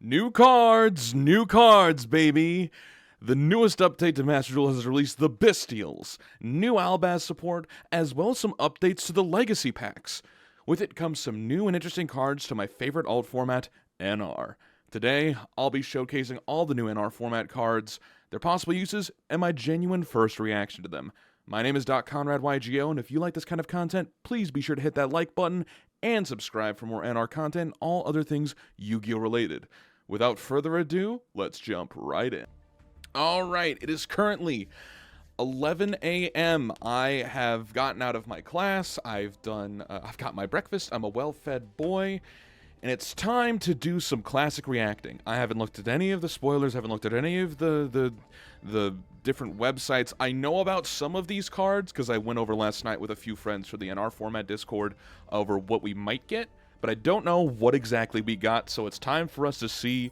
New cards, baby! The newest update to MasterDuel has released the BYSTIALS, new Albaz support, as well as some updates to the Legacy packs. With it comes some new and interesting cards to my favorite alt format, NR. Today, I'll be showcasing all the new NR format cards, their possible uses, and my genuine first reaction to them. My name is Doc Conrad Yugioh, and if you like this kind of content, please be sure to hit that like button and subscribe for more NR content and all other things Yu-Gi-Oh related. Without further ado, let's jump right in. Alright, it is currently 11 a.m. I have gotten out of my class, I've got my breakfast, I'm a well-fed boy, and it's time to do some classic reacting. I haven't looked at any of the spoilers, I haven't looked at any of the different websites. I know about some of these cards because I went over last night with a few friends for the NR format Discord over what we might get, but I don't know what exactly we got, so it's time for us to see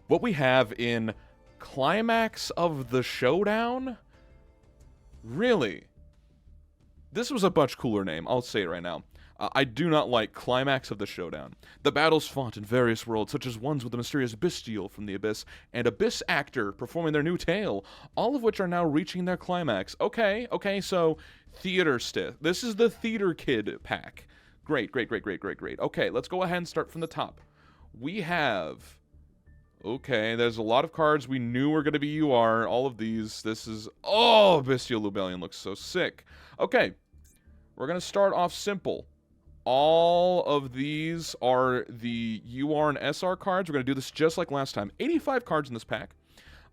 what we have in Climax of the Showdown? Really? This was a much cooler name, I'll say it right now. I do not like Climax of the Showdown. The battles fought in various worlds, such as ones with the mysterious Bestial from the Abyss, and Abyss Actor performing their new tale, all of which are now reaching their climax. Okay, so theater stiff. This is the Theater Kid pack. Great. Okay, let's go ahead and start from the top. We have... Okay, there's a lot of cards we knew were going to be UR. All of these. This is... Oh, Bestial Lubellion looks so sick. Okay, we're going to start off simple. All of these are the UR and SR cards. We're going to do this just like last time. 85 cards in this pack.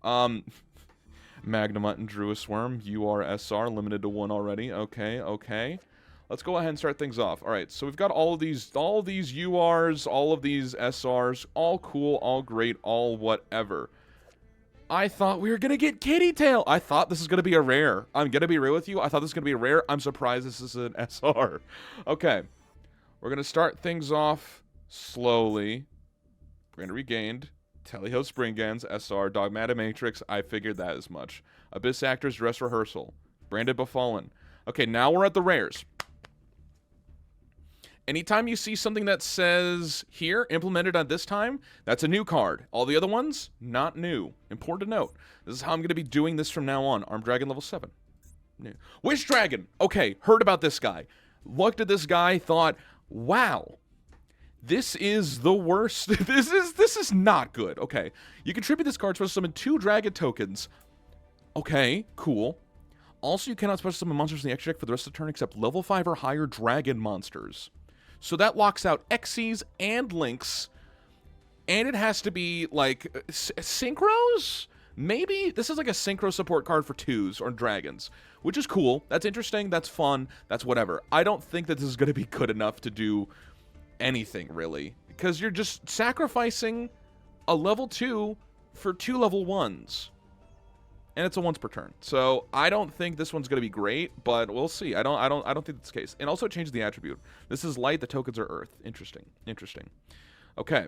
Magnemite and Druid Swarm, UR, SR, limited to 1 already. Okay. Let's go ahead and start things off. All right, so we've got all of these URs, all of these SRs, all cool, all great, all whatever. I thought we were going to get Kitty Tail. I thought this is going to be a rare. I'm going to be real with you. I thought this was going to be a rare. I'm surprised this is an SR. Okay. We're going to start things off slowly. We're going to regained. Teleho Springans, SR, Dogmatic Matrix. I figured that as much. Abyss Actors, Dress Rehearsal. Branded Befallen. Okay, now we're at the rares. Anytime you see something that says here, implemented on this time, that's a new card. All the other ones, not new. Important to note. This is how I'm going to be doing this from now on. Armed Dragon level 7. New. Wish Dragon. Okay, heard about this guy. Looked at this guy, thought, wow, this is the worst. This is not good. Okay, you contribute this card to summon 2 dragon tokens. Okay, cool. Also, you cannot special summon monsters in the extra deck for the rest of the turn except level 5 or higher dragon monsters. So that locks out Xyz and Lynx, and it has to be like synchros? Maybe this is like a synchro support card for 2s or dragons, which is cool. That's interesting. That's fun. That's whatever. I don't think that this is going to be good enough to do anything really, because you're just sacrificing a level 2 for 2 level 1s, and it's a once per turn. So I don't think this one's going to be great, but we'll see. I don't think that's the case. And also change the attribute. This is light. The tokens are earth. Interesting. Okay.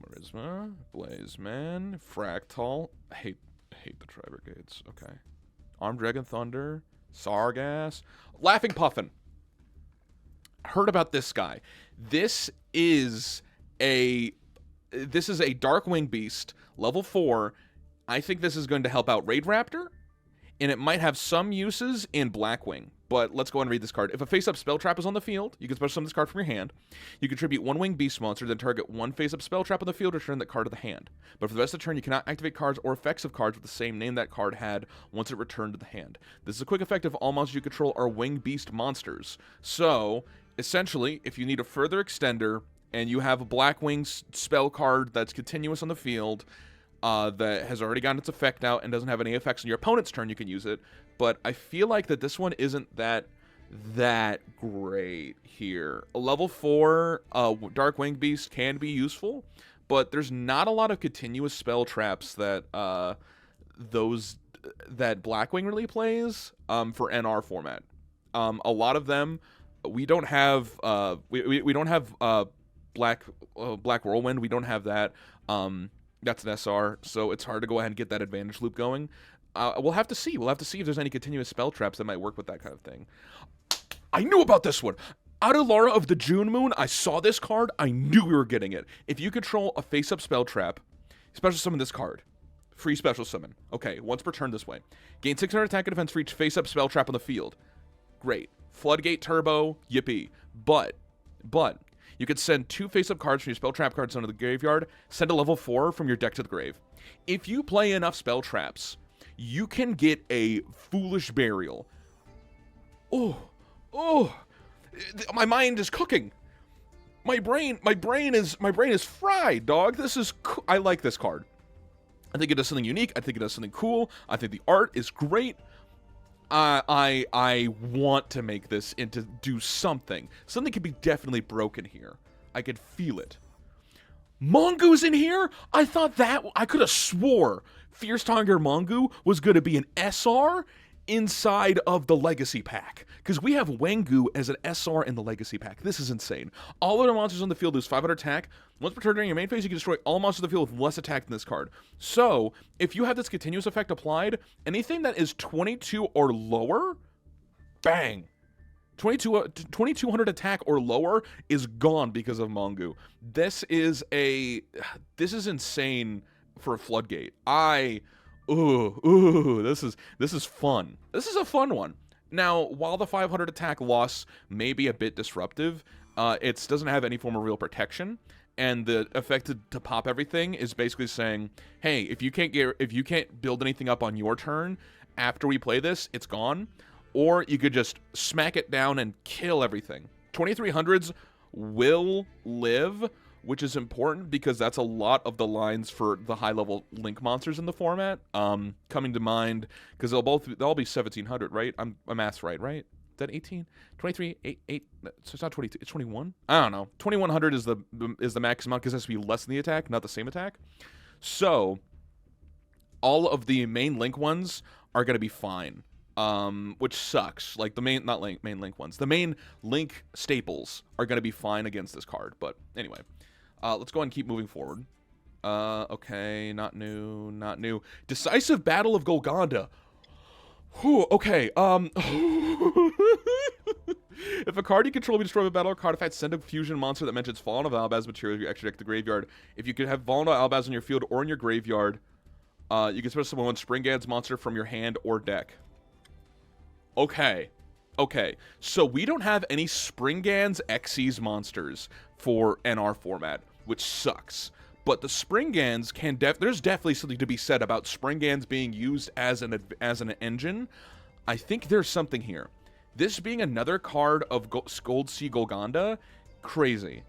Marisma, Blazeman, Fractal. I hate the Tri-Brigades. Okay. Armed Dragon Thunder, Sargass, Laughing Puffin. Heard about this guy. This is a Darkwing Beast, level 4. I think this is going to help out Raid Raptor, and it might have some uses in Blackwing. But let's go and read this card. If a face-up spell trap is on the field, you can special summon this card from your hand. You contribute 1 winged beast monster, then target 1 face-up spell trap on the field, return that card to the hand. But for the rest of the turn, you cannot activate cards or effects of cards with the same name that card had once it returned to the hand. This is a quick effect if all monsters you control are winged beast monsters. So, essentially, if you need a further extender, and you have a Blackwing spell card that's continuous on the field, that has already gotten its effect out and doesn't have any effects on your opponent's turn, you can use it. But I feel like that this one isn't that great here. A level 4 Darkwing Beast can be useful, but there's not a lot of continuous spell traps that that Blackwing really plays for NR format. A lot of them we don't have we don't have Black Whirlwind. We don't have that. That's an SR, so it's hard to go ahead and get that advantage loop going. We'll have to see. We'll have to see if there's any continuous spell traps that might work with that kind of thing. I knew about this one. Adelara of the June Moon, I saw this card, I knew we were getting it. If you control a face-up spell trap, special summon this card. Free special summon. Okay, once per turn this way. Gain 600 attack and defense for each face-up spell trap on the field. Great. Floodgate Turbo, yippee. But, you could send 2 face-up cards from your spell trap cards onto the graveyard, send a level 4 from your deck to the grave. If you play enough spell traps, you can get a Foolish Burial. Oh, my mind is cooking. My brain is fried, dog. This is I like this card. I think it does something unique. I think it does something cool. I think the art is great. I want to make this into do something. Something could be definitely broken here. I could feel it. Mongo's in here? I thought that I could have swore Fierce Tiger Mongo was going to be an SR inside of the Legacy Pack. Because we have Wengu as an SR in the Legacy Pack. This is insane. All other monsters on the field lose 500 attack. Once per turn during your main phase, you can destroy all monsters on the field with less attack than this card. So, if you have this continuous effect applied, anything that is 22 or lower, bang. 2200 attack or lower is gone because of Mongo. This is insane for a Floodgate. This is fun. This is a fun one. Now, while the 500 attack loss may be a bit disruptive, it doesn't have any form of real protection, and the effect to pop everything is basically saying, hey, if you can't build anything up on your turn after we play this, it's gone. Or you could just smack it down and kill everything. 2300s will live, which is important because that's a lot of the lines for the high-level Link monsters in the format. Coming to mind, because they'll all be 1700, right? I'm math's right? Is that 18? 23, 8, so it's not 22, it's 21? I don't know. 2100 is the max amount because it has to be less than the attack, not the same attack. So, all of the main Link ones are going to be fine. Which sucks. Like the main Link ones. The main Link staples are going to be fine against this card. But anyway, let's go ahead and keep moving forward. Okay, not new. Decisive Battle of Golconda. Whew, okay, if a card you control be destroyed by battle or card effect, send a fusion monster that mentions Fallen of Albaz material to your extra deck to the graveyard. If you could have Fallen of Albaz on your field or in your graveyard, you can special summon one Springans monster from your hand or deck. Okay, so we don't have any Springans Xyz monsters for NR format, which sucks. But the Springans can there's definitely something to be said about Springans being used as an engine. I think there's something here. This being another card of Gold Sea Golconda, crazy.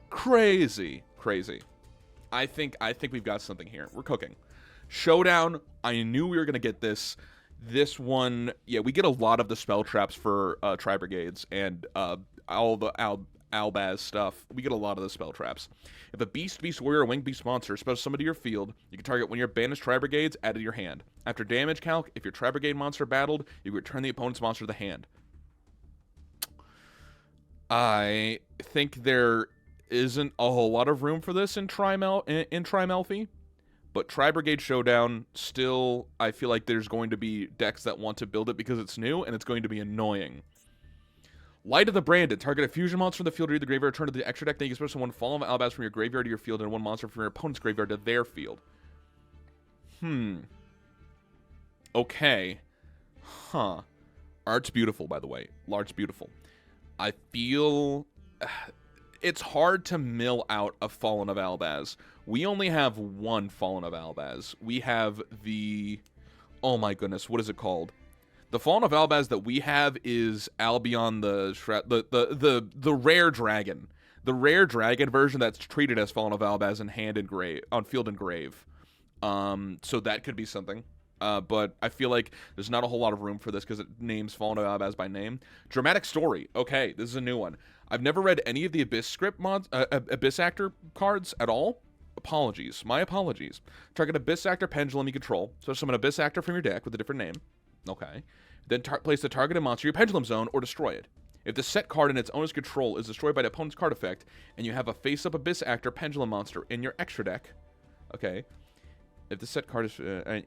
I think we've got something here. We're cooking. Showdown, I knew we were gonna get this. This one, yeah, we get a lot of the spell traps for Tri-Brigades and all the Albaz stuff. We get a lot of the spell traps. If a Beast Warrior, or Winged Beast monster special summoned to your field, you can target one of your banished Tri-Brigades added to your hand. After damage calc, if your Tri-Brigade monster battled, you return the opponent's monster to the hand. I think there isn't a whole lot of room for this in Tri-Melfi. But Tri-Brigade Showdown, still, I feel like there's going to be decks that want to build it because it's new, and it's going to be annoying. Light of the Branded. Target a fusion monster from the field or the graveyard, return to the extra deck, then you can special one Fallen of Albaz from your graveyard to your field, and one monster from your opponent's graveyard to their field. Okay. Huh. Art's beautiful, by the way. Art's beautiful. I feel... it's hard to mill out a Fallen of Albaz. We only have one Fallen of Albaz. We have the... oh my goodness, what is it called? The Fallen of Albaz that we have is Albion the rare dragon. The rare dragon version that's treated as Fallen of Albaz in hand and grave, on field and grave. So that could be something. But I feel like there's not a whole lot of room for this because it names Fallen of Albaz by name. Dramatic Story. Okay, this is a new one. I've never read any of the Abyss script Abyss Actor cards at all. Apologies. My apologies. Target Abyss Actor Pendulum you control. So summon Abyss Actor from your deck with a different name. Okay. Then place the targeted monster in your Pendulum Zone or destroy it. If the set card in its owner's control is destroyed by the opponent's card effect, and you have a face-up Abyss Actor Pendulum monster in your extra deck, okay, if the set card is,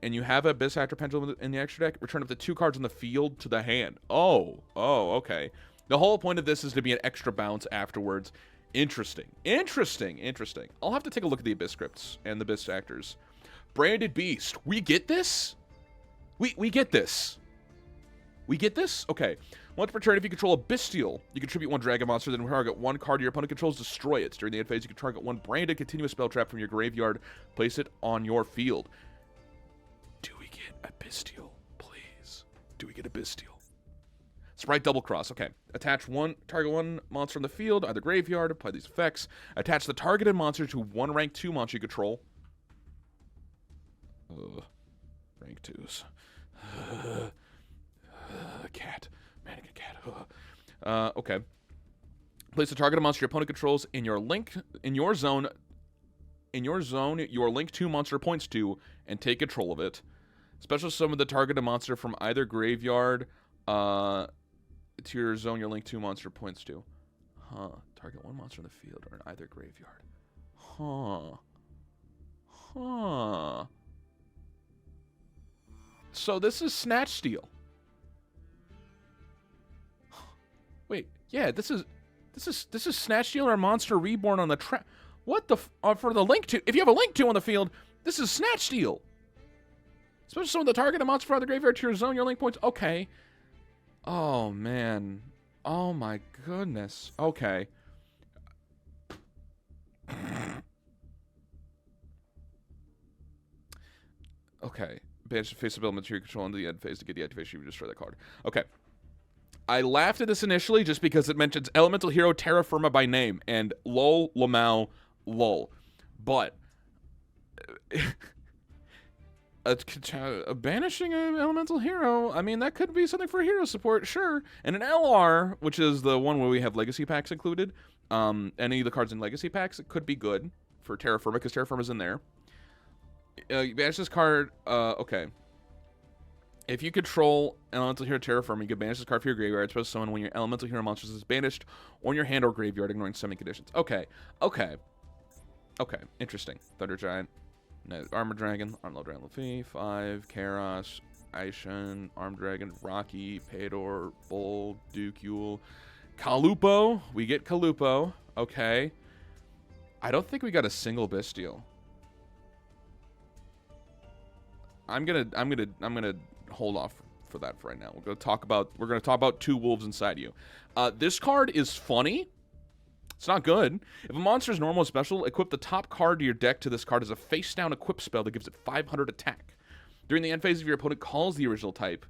and you have Abyss Actor Pendulum in the extra deck, return up to 2 cards on the field to the hand. Oh, okay. The whole point of this is to be an extra bounce afterwards. Interesting. Interesting. Interesting. I'll have to take a look at the Abyss scripts and the Abyss actors. Branded Beast. We get this? We get this. We get this? Okay. Once per turn, if you control a Bestial, you contribute one Dragon Monster, then target one card your opponent controls, destroy it. During the end phase, you can target one branded continuous spell trap from your graveyard, place it on your field. Do we get a Bestial, please? Do we get a Bestial? Sprite Double Cross. Okay. Attach target one monster on the field, either graveyard, apply these effects. Attach the targeted monster to one rank 2 monster you control. Rank 2s. Cat. Mannequin cat. Okay. Place the targeted monster your opponent controls in your zone. Your link 2 monster points to, and take control of it. Special summon the targeted monster from either graveyard to your zone your link 2 monster points to. Huh. Target one monster in the field or in either graveyard. Huh. So this is Snatch Steal. Wait, yeah, this is Snatch Steal or Monster Reborn on the trap. What the for the link 2? If you have a link 2 on the field, this is Snatch Steal. Especially some of the targeted monster from the graveyard to your zone, your link points. Okay. Oh man. Oh my goodness. Okay. Okay. Banish the face of element to your control into the end phase to get the activation. You destroy that card. Okay. I laughed at this initially just because it mentions Elemental Hero Terra Firma by name and lol, lamau, lol. But banishing an Elemental Hero, I mean, that could be something for hero support, sure. And an LR, which is the one where we have Legacy Packs included, any of the cards in Legacy Packs, it could be good for Terra Firma because Terra Firma's in there. You banish this card, okay. If you control Elemental Hero Terra Firma, you can banish this card for your graveyard. It's supposed to summon when your Elemental Hero monster is banished on your hand or graveyard, ignoring summon conditions. Okay. Interesting. Thunder Giant, Armor Dragon, Armlow Dragon Luffy, 5, Karos, Aishin, Arm Dragon, Rocky, Pedor, Bull, Duel, Kalupo. We get Kalupo. Okay. I don't think we got a single Bestial. I'm gonna hold off for that for right now. We're gonna talk about 2 wolves inside you. This card is funny. It's not good. If a monster is normal or special, equip the top card to your deck to this card as a face-down equip spell that gives it 500 attack. During the end phase, if your opponent calls the original type,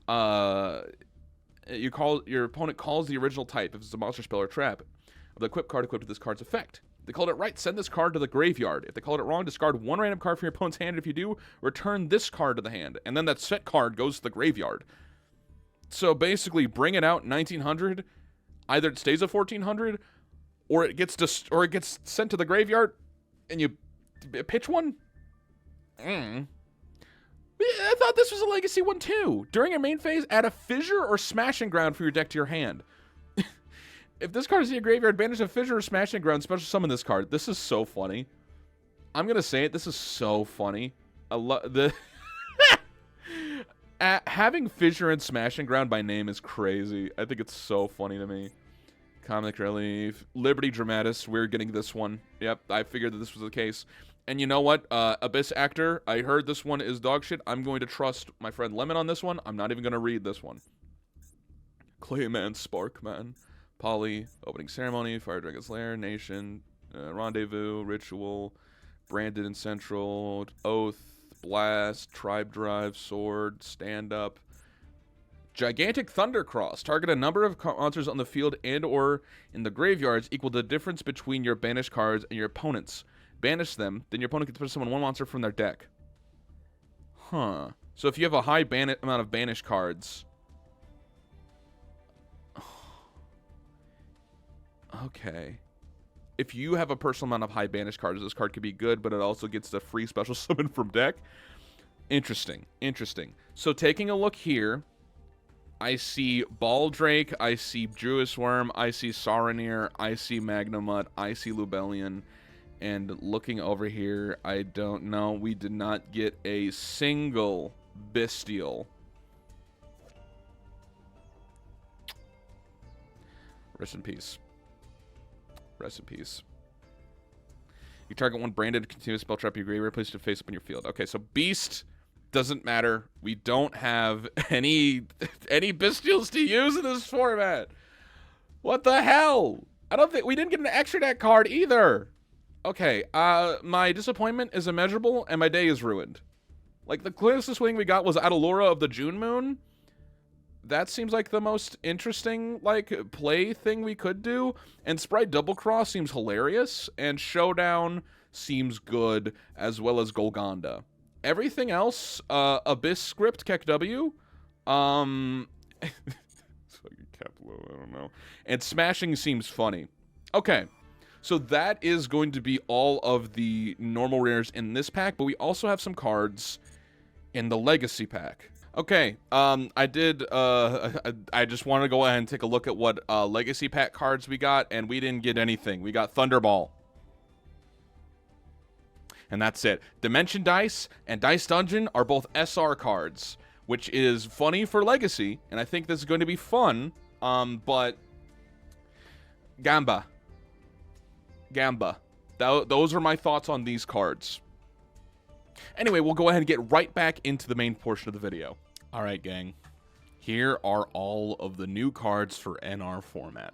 your opponent calls the original type if it's a monster spell or trap of the equip card equipped with this card's effect. If they called it right, send this card to the graveyard. If they called it wrong, discard one random card from your opponent's hand. If you do, return this card to the hand. And then that set card goes to the graveyard. So basically, bring it out 1900. Either it stays at 1400, or it gets sent to the graveyard, and you pitch one. I thought this was a legacy one too. During your main phase, add a fissure or smashing ground for your deck to your hand. If this card is in your graveyard, banish a fissure or smashing ground, special summon this card. This is so funny. I'm gonna say it. This is so funny. I love the having fissure and smashing ground by name is crazy. I think it's so funny to me. Comic Relief, Liberty Dramatis. We're getting this one. Yep, I figured that this was the case. And you know what? Abyss Actor. I heard this one is dog shit. I'm going to trust my friend Lemon on this one. I'm not even gonna read this one. Clayman, Sparkman. Poly, Opening Ceremony, Fire Dragon's Lair, Nation, Rendezvous, Ritual, Branded and Central, Oath, Blast, Tribe Drive, Sword, Stand Up, Gigantic Thundercross. Target a number of monsters on the field and or in the graveyards equal the difference between your banished cards and your opponent's. Banish them, then your opponent can summon one monster from their deck. Huh. So if you have a high amount of banished cards... Okay. If you have a personal amount of high banish cards, this card could be good, but it also gets the free special summon from deck. Interesting. Interesting. So taking a look here, I see Baldrake, I see Jewess Worm, I see Saronir, I see Magnemut, I see Lubellion, and looking over here, I don't know. We did not get a single Bestial. Rest in peace. Rest in peace. You target one branded continuous spell trap. You agree. Replace it face up in your field. Okay, so Beast doesn't matter. We don't have any Bestials to use in this format. What the hell? I don't think we didn't get an extra deck card either. Okay, my disappointment is immeasurable and my day is ruined. Like, the closest thing we got was Adalora of the June Moon. That seems like the most interesting, like, play thing we could do. And Sprite Double Cross seems hilarious. And Showdown seems good, as well as Golgonda. Everything else, Abyss Script, Keck W. It's like a Keplo, I don't know. And Smashing seems funny. Okay. So that is going to be all of the normal rares in this pack, but we also have some cards in the Legacy pack. Okay, I just want to go ahead and take a look at what Legacy pack cards we got, and we didn't get anything. We got Thunderball. And that's it. Dimension Dice and Dice Dungeon are both SR cards, which is funny for Legacy, and I think this is going to be fun, but Gamba. Those are my thoughts on these cards. Anyway, we'll go ahead and get right back into the main portion of the video. All right, gang. Here are all of the new cards for NR format.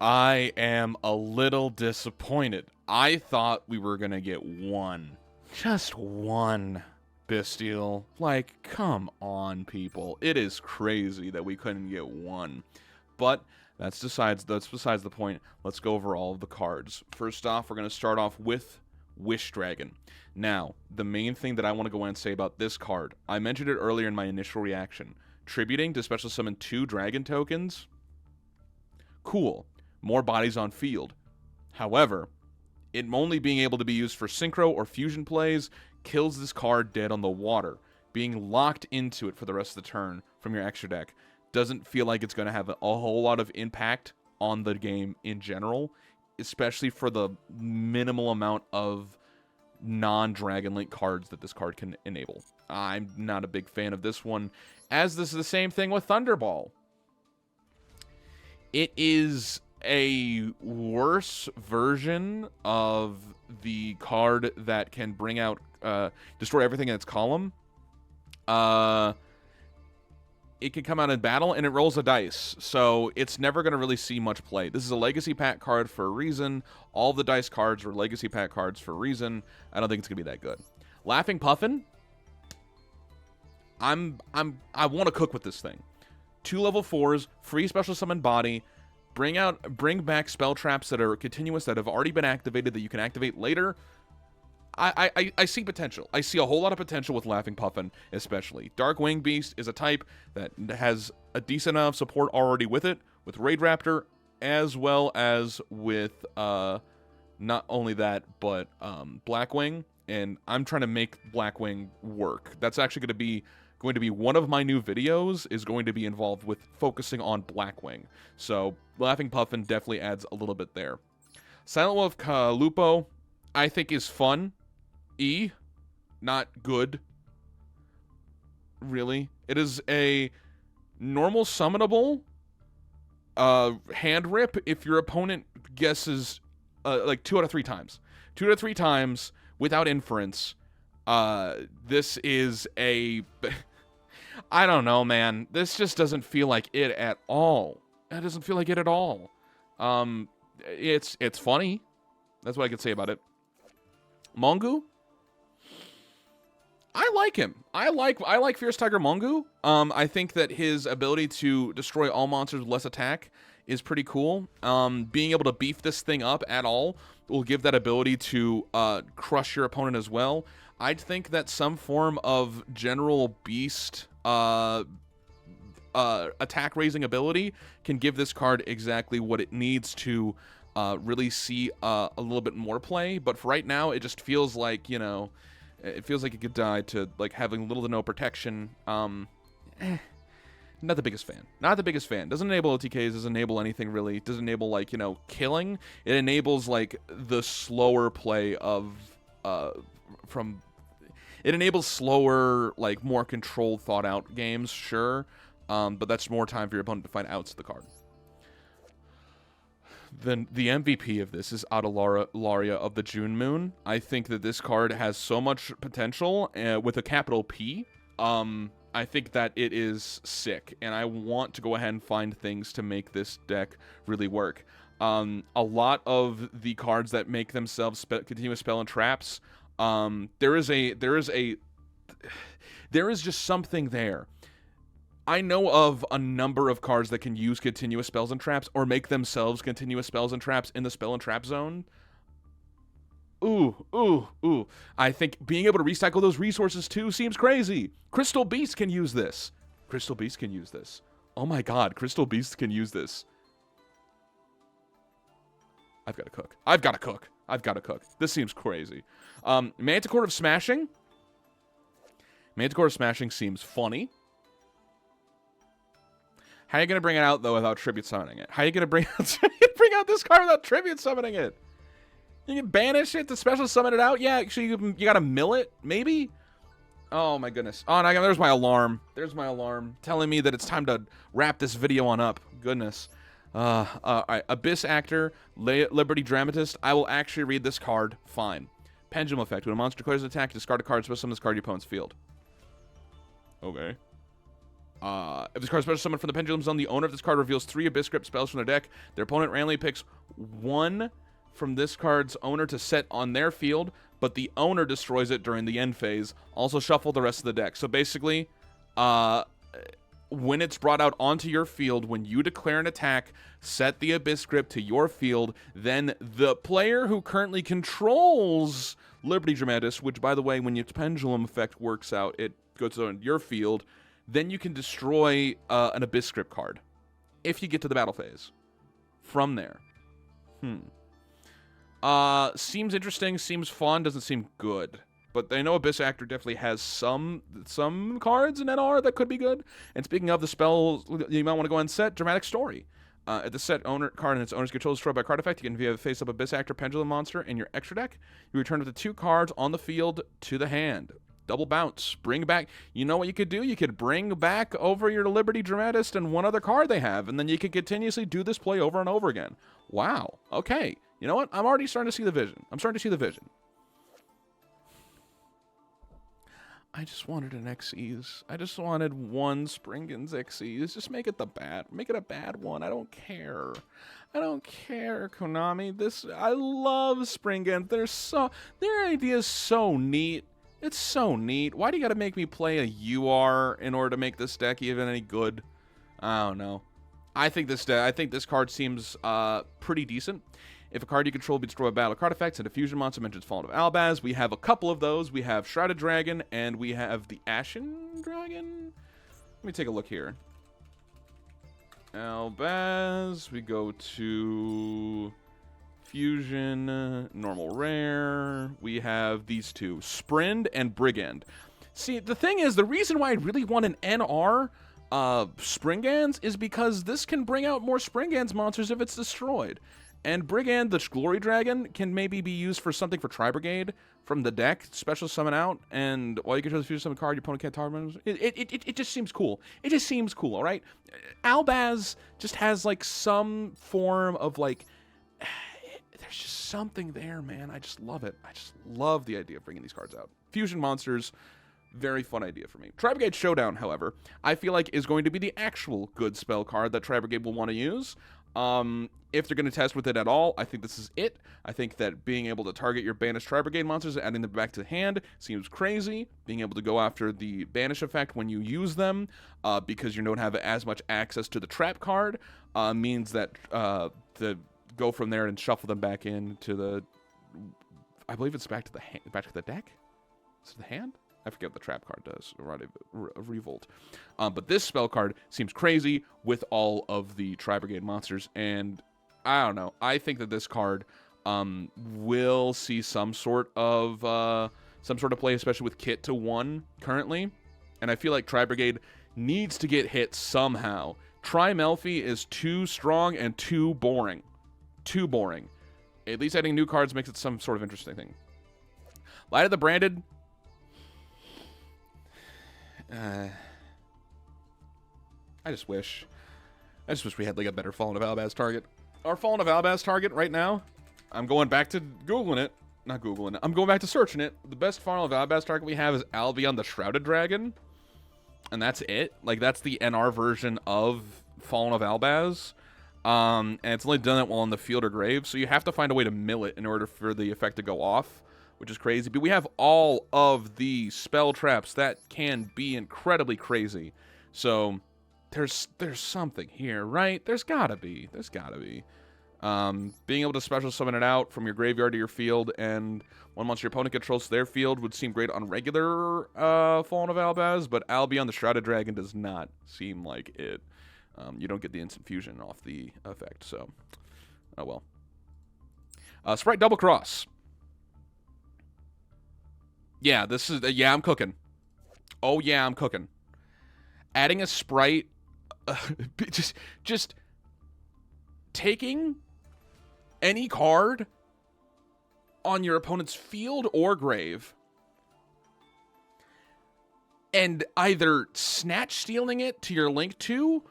I am a little disappointed. I thought we were going to get one. Just one Bestial. Like, come on, people. It is crazy that we couldn't get one. But that's besides the point. Let's go over all of the cards. First off, we're going to start off with Wish Dragon. Now, the main thing that I want to go in and say about this card, I mentioned it earlier in my initial reaction. Tributing to special summon 2 dragon tokens? Cool. More bodies on field. However, it only being able to be used for synchro or fusion plays kills this card dead on the water. Being locked into it for the rest of the turn from your extra deck doesn't feel like it's going to have a whole lot of impact on the game in general, especially for the minimal amount of non-Dragon Link cards that this card can enable. I'm not a big fan of this one, as this is the same thing with Thunderball. It is a worse version of the card that can bring out, destroy everything in its column. It can come out in battle, and it rolls a dice, so it's never going to really see much play. This is a Legacy Pack card for a reason. All the dice cards are Legacy Pack cards for a reason. I don't think it's going to be that good. Laughing Puffin, I want to cook with this thing. 2 level 4s, free special summon body, bring back spell traps that are continuous, that have already been activated, that you can activate later. I see potential. I see a whole lot of potential with Laughing Puffin, especially. Dark Wing Beast is a type that has a decent amount of support already with it, with Raid Raptor, as well as with, not only that, but Blackwing, and I'm trying to make Blackwing work. That's actually going to be one of my new videos, is going to be involved with focusing on Blackwing. So, Laughing Puffin definitely adds a little bit there. Silent Wolf Lupo, I think is fun. Not good. Really. It is a normal summonable hand rip if your opponent guesses like 2 out of 3 times. 2 out of 3 times without inference. This is a... I don't know, man. This just doesn't feel like it at all. It doesn't feel like it at all. It's funny. That's what I could say about it. Mongu? I like him. I like Fierce Tiger Mongu. I think that his ability to destroy all monsters with less attack is pretty cool. Being able to beef this thing up at all will give that ability to crush your opponent as well. I'd think that some form of general beast attack raising ability can give this card exactly what it needs to really see a little bit more play. But for right now, it just feels like, you know, it feels like it could die to like having little to no protection. Not the biggest fan. Not the biggest fan. Doesn't enable OTKs, doesn't enable anything really. Doesn't enable, like, you know, killing. It enables like the slower play of it enables slower, like more controlled, thought out games, sure. but that's more time for your opponent to find outs of the card. Then the MVP of this is Adalaria of the June Moon. I think that this card has so much potential with a capital P. I think that it is sick, and I want to go ahead and find things to make this deck really work. A lot of the cards that make themselves continuous spell and traps, there is just something there. I know of a number of cards that can use continuous spells and traps or make themselves continuous spells and traps in the spell and trap zone. Ooh. I think being able to recycle those resources too seems crazy. Crystal Beast can use this. Oh my god, Crystal Beast can use this. I've got to cook. This seems crazy. Manticore of Smashing. Manticore of Smashing seems funny. How are you going to bring it out, though, without tribute summoning it? How are you going to bring out this card without tribute summoning it? You can banish it to special summon it out? Yeah, actually, you got to mill it, maybe? Oh, my goodness. Oh, no, there's my alarm. Telling me that it's time to wrap this video on up. Goodness. All right. Abyss Actor, Liberty Dramatist. I will actually read this card. Fine. Pendulum Effect. When a monster declares an attack, discard a card, special summon this card to your opponent's field. Okay. If this card is special summoned from the Pendulum Zone, the owner of this card reveals 3 Abyss Script spells from their deck. Their opponent randomly picks 1 from this card's owner to set on their field, but the owner destroys it during the end phase. Also shuffle the rest of the deck. So basically, when it's brought out onto your field, when you declare an attack, set the Abyss Script to your field, then the player who currently controls Liberty Dramatist, which, by the way, when your Pendulum Effect works out, it goes on your field, then you can destroy an Abyss Script card if you get to the battle phase from there. Seems interesting, seems fun, doesn't seem good. But I know Abyss Actor definitely has some cards in NR that could be good. And speaking of the spells, you might want to go and set Dramatic Story. If the set owner card and its owner's control is destroyed by a card effect, you can via face up Abyss Actor Pendulum Monster in your extra deck. You return up to 2 cards on the field to the hand. Double bounce. Bring back. You know what you could do? You could bring back over your Liberty Dramatist and one other card they have, and then you could continuously do this play over and over again. Wow. Okay. You know what? I'm already starting to see the vision. I just wanted an Xyz. I just wanted 1 Springen's Xyz. Just make it a bad one. I don't care, Konami. I love Springen. Their idea is so neat. It's so neat. Why do you gotta make me play a UR in order to make this deck even any good? I don't know. I think this card seems pretty decent. If a card you control be destroyed by battle card effects and a fusion monster mentions Fallen of Albaz, we have a couple of those. We have Shrouded Dragon and we have the Ashen Dragon. Let me take a look here. Albaz. We go to Fusion, normal rare. We have these 2, Sprind and Brigand. See, the thing is, the reason why I really want an NR Springans is because this can bring out more Springans monsters if it's destroyed. And Brigand, the Glory Dragon, can maybe be used for something for Tri-Brigade from the deck, special summon out, and while you control the fusion summon card, your opponent can't target it just seems cool. It just seems cool, alright? Albaz just has, like, some form of, like, there's just something there, man. I just love it. I just love the idea of bringing these cards out. Fusion monsters, very fun idea for me. Tri-Brigade Showdown, however, I feel like is going to be the actual good spell card that Tri-Brigade will want to use. If they're going to test with it at all, I think this is it. I think that being able to target your banished Tri-Brigade monsters and adding them back to the hand seems crazy. Being able to go after the banish effect when you use them, because you don't have as much access to the trap card, means that the go from there and shuffle them back into the, I believe it's back to the deck? Is it the hand? I forget what the trap card does. Revolt. But this spell card seems crazy with all of the Tri-Brigade monsters, and I don't know. I think that this card will see some sort of play, especially with Kit to 1 currently. And I feel like Tri-Brigade needs to get hit somehow. Tri-Melfi is too strong and too boring. Too boring. At least adding new cards makes it some sort of interesting thing. Light of the Branded. I just wish we had like a better Fallen of Albaz target. Our Fallen of Albaz target right now, I'm going back to Googling it. Not Googling it. I'm going back to searching it. The best Fallen of Albaz target we have is Albion the Shrouded Dragon. And that's it. Like, that's the NR version of Fallen of Albaz. And it's only done it while in the field or grave. So you have to find a way to mill it in order for the effect to go off, which is crazy. But we have all of the spell traps that can be incredibly crazy. So there's something here, right? There's gotta be. Being able to special summon it out from your graveyard to your field, and one monster your opponent controls their field would seem great on regular Fallen of Albaz, but Albion the Shrouded Dragon does not seem like it. You don't get the instant fusion off the effect, so oh well. Sprite Double Cross. Yeah, this is I'm cooking. Oh yeah, I'm cooking. Adding a sprite, just taking any card on your opponent's field or grave and either snatch stealing it to your Link 2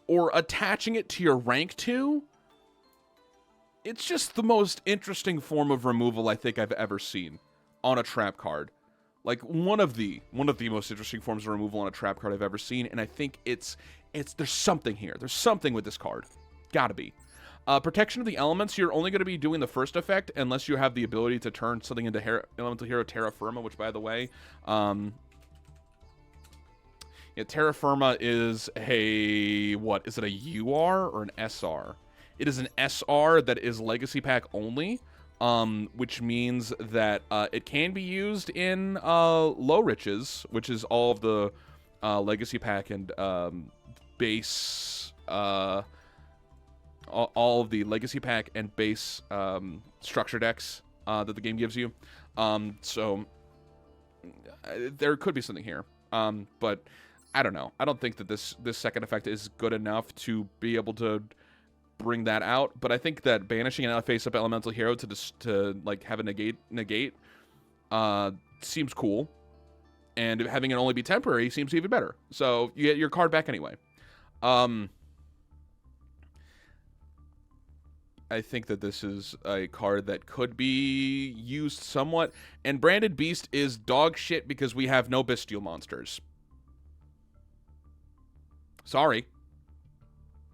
or attaching it to your Rank 2. It's just the most interesting form of removal I think I've ever seen on a trap card. Like, one of the most interesting forms of removal on a trap card I've ever seen, and I think it's there's something here. There's something with this card. Gotta be. Protection of the Elements, you're only going to be doing the first effect unless you have the ability to turn something into Elemental Hero Terra Firma, which, by the way, Terra Firma is a, what, is it a UR or an SR? It is an SR that is Legacy Pack only, which means that it can be used in Low Riches, which is all of the Legacy Pack and base... all of the Legacy Pack and base structure decks that the game gives you. So there could be something here. But I don't know. I don't think that this second effect is good enough to be able to bring that out. But I think that banishing an face-up Elemental Hero to like have a negate seems cool. And having it only be temporary seems even better. So you get your card back anyway. I think that this is a card that could be used somewhat. And Branded Beast is dog shit because we have no bestial monsters. Sorry.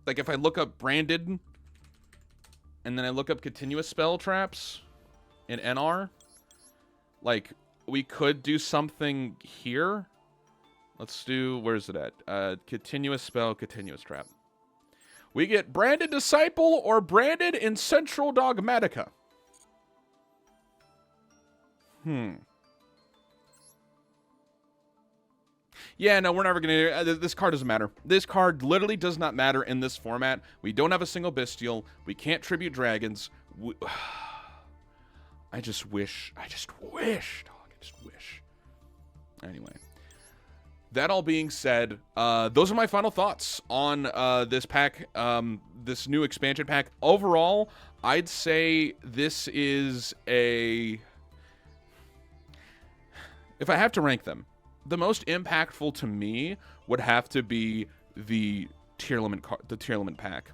Like, if I look up Branded, and then I look up Continuous Spell Traps in NR, like, we could do something here. Let's do, where is it at? Continuous Spell, Continuous Trap. We get Branded Disciple or Branded in Central Dogmatica. Yeah, no, we're never going to... This card doesn't matter. This card literally does not matter in this format. We don't have a single Bestial. We can't tribute dragons. I just wish, dog. I just wish. Anyway. That all being said, those are my final thoughts on this pack, this new expansion pack. Overall, I'd say this is a... If I have to rank them, the most impactful to me would have to be the tier limit pack.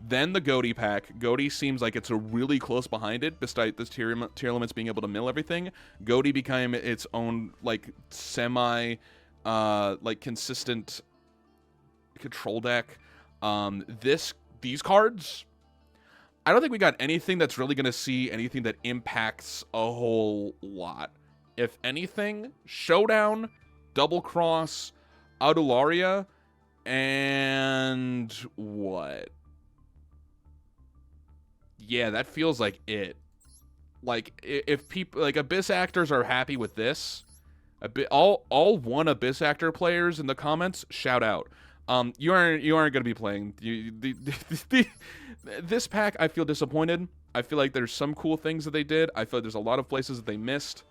Then the Goaty pack. Goaty seems like it's a really close behind it, despite this tier limits being able to mill everything. Goaty became its own, like, like consistent control deck. These cards, I don't think we got anything that's really going to see anything that impacts a whole lot. If anything, Showdown, Double Cross, Audularia, and what? Yeah, that feels like it. Like, if people, like, Abyss actors are happy with this, all one Abyss actor players in the comments, shout out. You aren't going to be playing. This pack, I feel disappointed. I feel like there's some cool things that they did. I feel like there's a lot of places that they missed.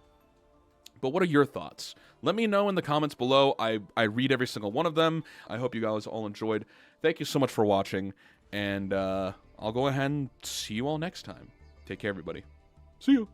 But what are your thoughts? Let me know in the comments below. I read every single one of them. I hope you guys all enjoyed. Thank you so much for watching. And I'll go ahead and see you all next time. Take care, everybody. See you.